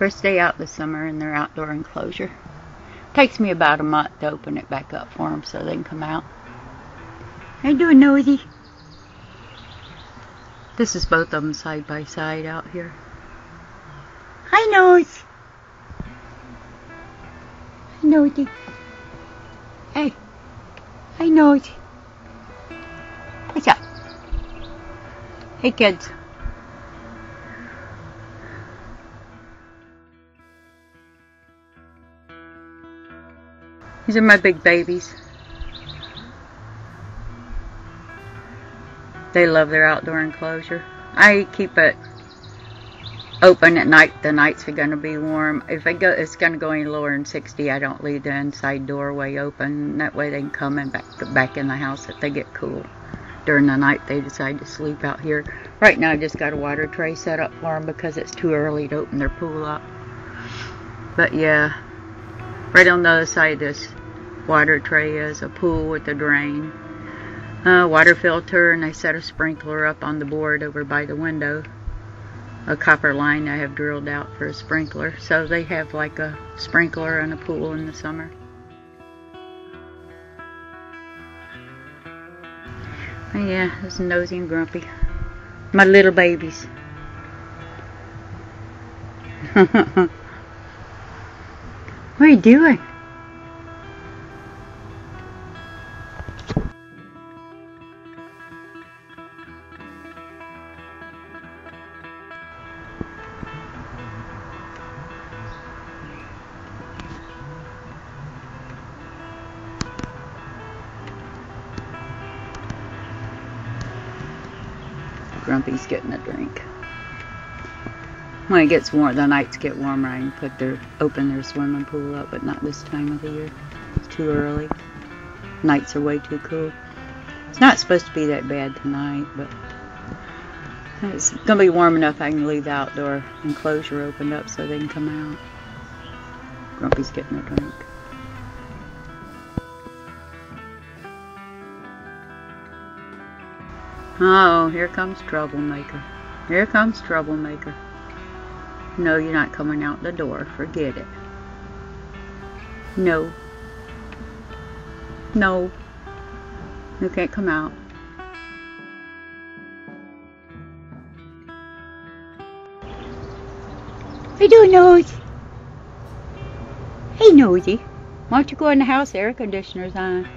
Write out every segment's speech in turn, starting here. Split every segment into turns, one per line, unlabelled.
First day out this summer in their outdoor enclosure. Takes me about a month to open it back up for them so they can come out. How you doing, Nosy? This is both of them side by side out here. Hi, Nose. Hi, Nosy. Hey. Hi, Nose. What's up? Hey, kids. These are my big babies. They love their outdoor enclosure. I keep it open at night. The nights are going to be warm. If it's going to go any lower than 60, I don't leave the inside doorway open. That way they can come and back in the house if they get cool. During the night they decide to sleep out here. Right now I just got a water tray set up for them because it's too early to open their pool up. But yeah, right on the other side of this water tray is a pool with a drain, water filter, and I set a sprinkler up on the board over by the window. A copper line I have drilled out for a sprinkler, so they have like a sprinkler and a pool in the summer. Oh yeah, this is Nosy and Grumpy, my little babies. What are you doing? Grumpy's getting a drink. When it gets warm, the nights get warmer, I can open their swimming pool up, but not this time of the year. It's too early. Nights are way too cool. It's not supposed to be that bad tonight, but it's gonna be warm enough I can leave the outdoor enclosure opened up so they can come out. Grumpy's getting a drink. Oh, here comes Troublemaker. Here comes Troublemaker. No, you're not coming out the door. Forget it. No. No. You can't come out. How you doing, Nosy? Hey, Nosy. Why don't you go in the house? The air conditioner's on.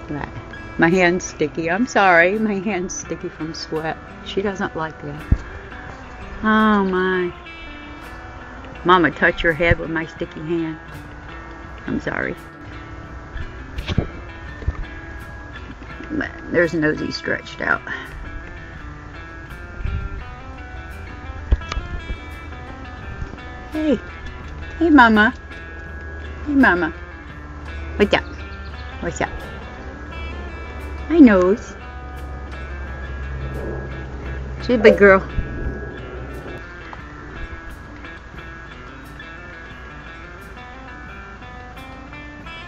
Right. My hand's sticky. I'm sorry. My hand's sticky from sweat. She doesn't like that. Oh my. Mama, touch your head with my sticky hand. I'm sorry. But there's Nosy stretched out. Hey. Hey, Mama. Hey, Mama. What's up? What's up? Hi, Nose. She's a big girl.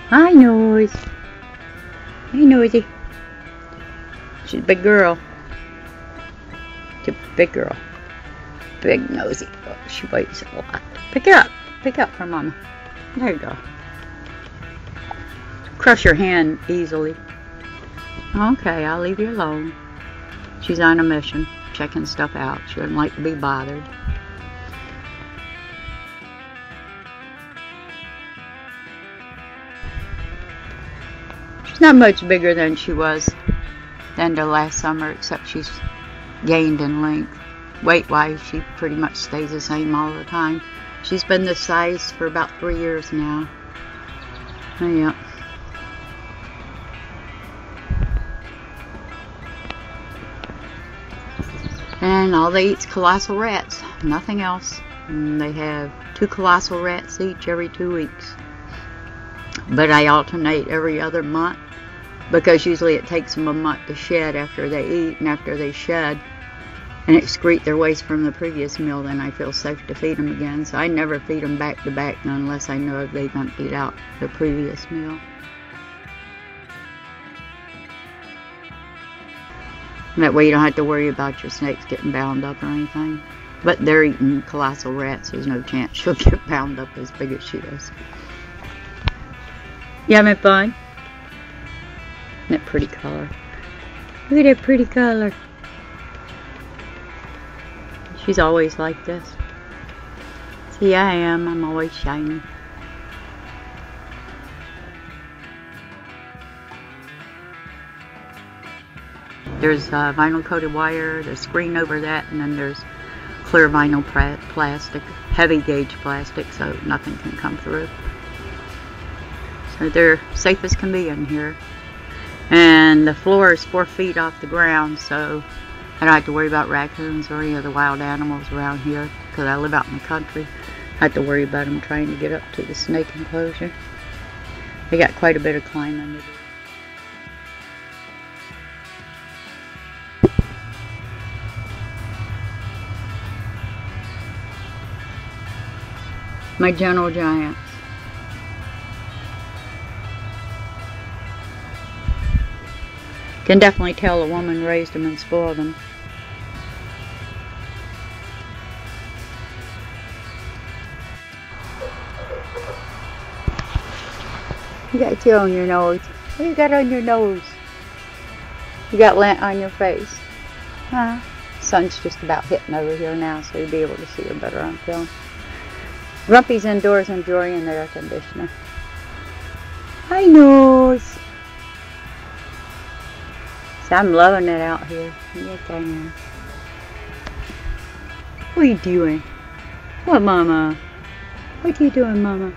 Hi, Nose. Hey, Nosy. She's a big girl. She's a big girl. Big Nosy. Oh, she weighs a lot. Pick it up. Pick up for Mama. There you go. Crush your hand easily. Okay, I'll leave you alone. She's on a mission, checking stuff out. She doesn't like to be bothered. She's not much bigger than she was than the last summer, except she's gained in length. Weight-wise, she pretty much stays the same all the time. She's been this size for about 3 years now. Oh, yeah. And all they eat is colossal rats, nothing else. And they have 2 colossal rats each every 2 weeks. But I alternate every other month because usually it takes them a month to shed after they eat, and after they shed and excrete their waste from the previous meal, then I feel safe to feed them again. So I never feed them back to back unless I know they've emptied out the previous meal. That way you don't have to worry about your snakes getting bound up or anything. But they're eating colossal rats. There's no chance she'll get bound up as big as she is. You having fun? Isn't that pretty color? Look at that pretty color. She's always like this. See, I am. I'm always shiny. There's vinyl coated wire, there's screen over that, and then there's clear vinyl plastic, heavy gauge plastic, so nothing can come through. So they're safe as can be in here. And the floor is 4 feet off the ground, so I don't have to worry about raccoons or any other wild animals around here, because I live out in the country. I have to worry about them trying to get up to the snake enclosure. They got quite a bit of climbing to do. My gentle giants. Can definitely tell a woman raised them and spoiled them. You got tear on your nose. What you got on your nose? You got lint on your face. Huh? Sun's just about hitting over here now, so you'll be able to see her better on film. Grumpy's indoors enjoying the air conditioner. Hi, nose. So I'm loving it out here. Yes, I am. What are you doing? What, Mama? What are you doing, Mama?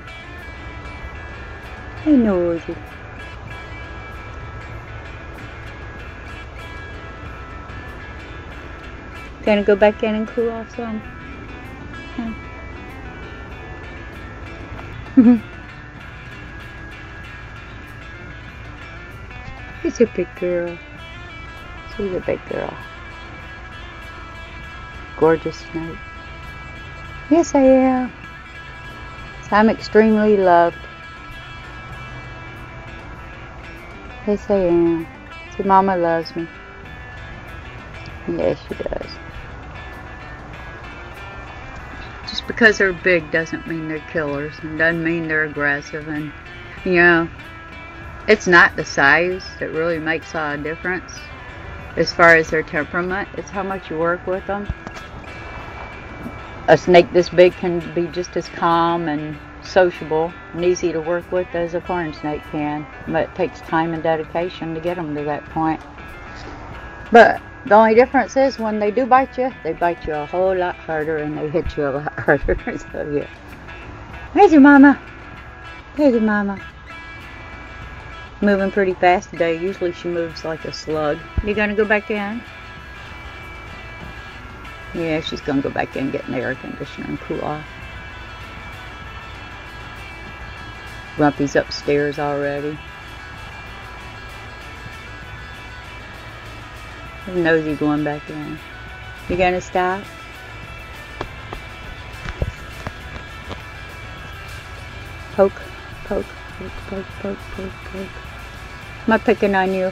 Hey, nosy. Gonna go back in and cool off some? Huh? She's a big girl. She's a big girl. Gorgeous snake. Yes, I am. So I'm extremely loved. Yes, I am. See, Mama loves me. Yes, she does. Just because they're big doesn't mean they're killers, and doesn't mean they're aggressive. And you know, it's not the size that really makes a difference as far as their temperament. It's how much you work with them. A snake this big can be just as calm and sociable and easy to work with as a corn snake can, but it takes time and dedication to get them to that point. But the only difference is when they do bite you, they bite you a whole lot harder and they hit you a lot harder. So yeah. There's your mama. There's your mama. Moving pretty fast today. Usually she moves like a slug. You gonna go back in? Yeah, she's gonna go back in and get an air conditioner and cool off. Grumpy's upstairs already. Nosy going back in. You gonna stop? Poke, poke, poke, poke, poke, poke, poke. Am I picking on you?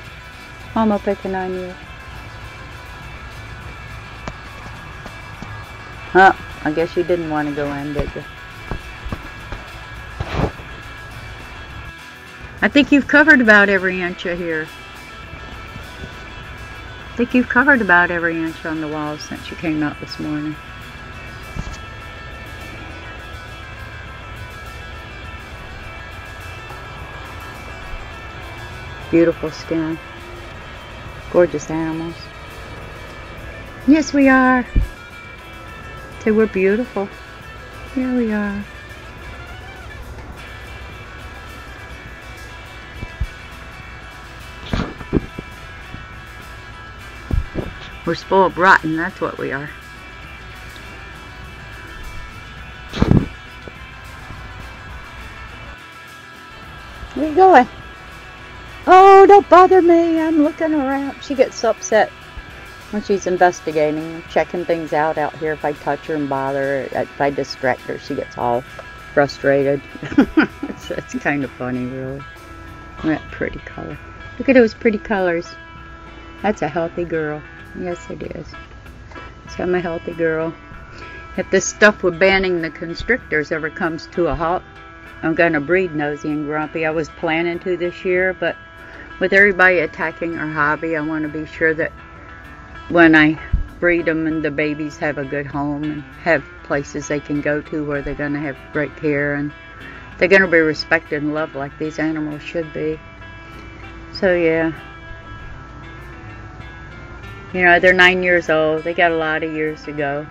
Mama picking on you. Huh, I guess you didn't want to go in, did you? I think you've covered about every inch of here. I think you've covered about every inch on the walls since you came out this morning. Beautiful skin. Gorgeous animals. Yes, we are. Say we're beautiful. Yeah, we are. We're spoiled rotten, that's what we are. Where you going? Oh, don't bother me, I'm looking around. She gets upset when she's investigating, checking things out here. If I touch her and bother her, if I distract her, she gets all frustrated. it's kind of funny, really. That pretty color. Look at those pretty colors. That's a healthy girl. Yes, it is. So I'm a healthy girl. If this stuff with banning the constrictors ever comes to a halt, I'm going to breed Nosy and Grumpy. I was planning to this year, but with everybody attacking our hobby, I want to be sure that when I breed them and the babies have a good home and have places they can go to where they're going to have great care and they're going to be respected and loved like these animals should be. So yeah. You know, they're 9 years old. They got a lot of years to go.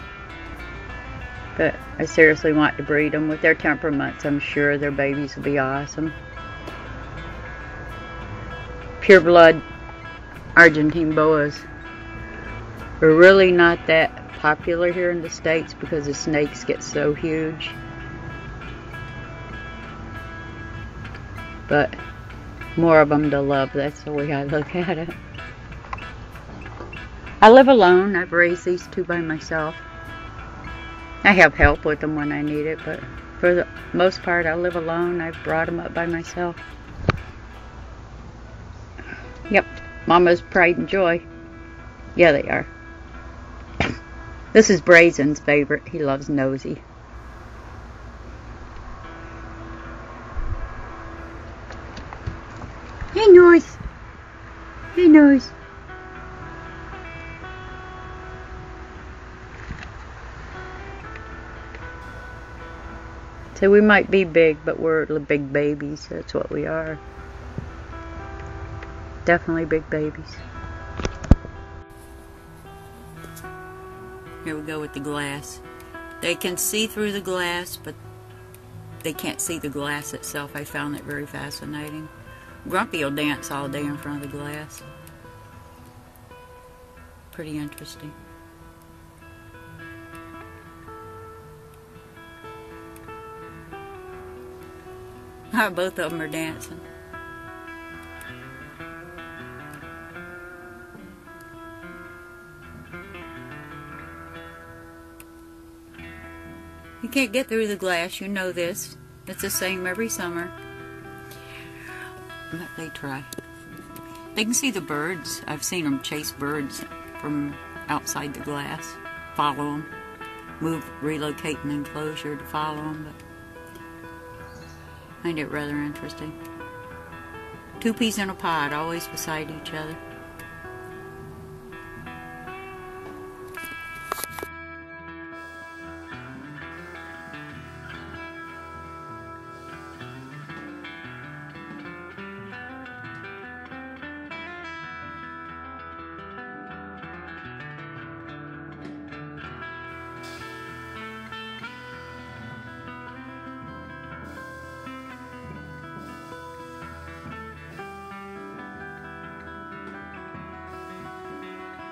But I seriously want to breed them. With their temperaments, I'm sure their babies will be awesome. Pure blood Argentine Boas are really not that popular here in the States because the snakes get so huge. But more of them to love. That's the way I look at it. I live alone. I've raised these two by myself. I have help with them when I need it, but for the most part I live alone. I've brought them up by myself. Yep, Mama's pride and joy. Yeah, they are. This is Brazen's favorite. He loves Nosy. Hey, Nose. Hey, Nose. So we might be big, but we're big babies. That's what we are. Definitely big babies. Here we go with the glass. They can see through the glass, but they can't see the glass itself. I found that very fascinating. Grumpy will dance all day in front of the glass. Pretty interesting. Both of them are dancing. You can't get through the glass, you know this. It's the same every summer. But they try. They can see the birds. I've seen them chase birds from outside the glass. Follow them. Relocate an enclosure to follow them. But I find it rather interesting. Two peas in a pod, always beside each other.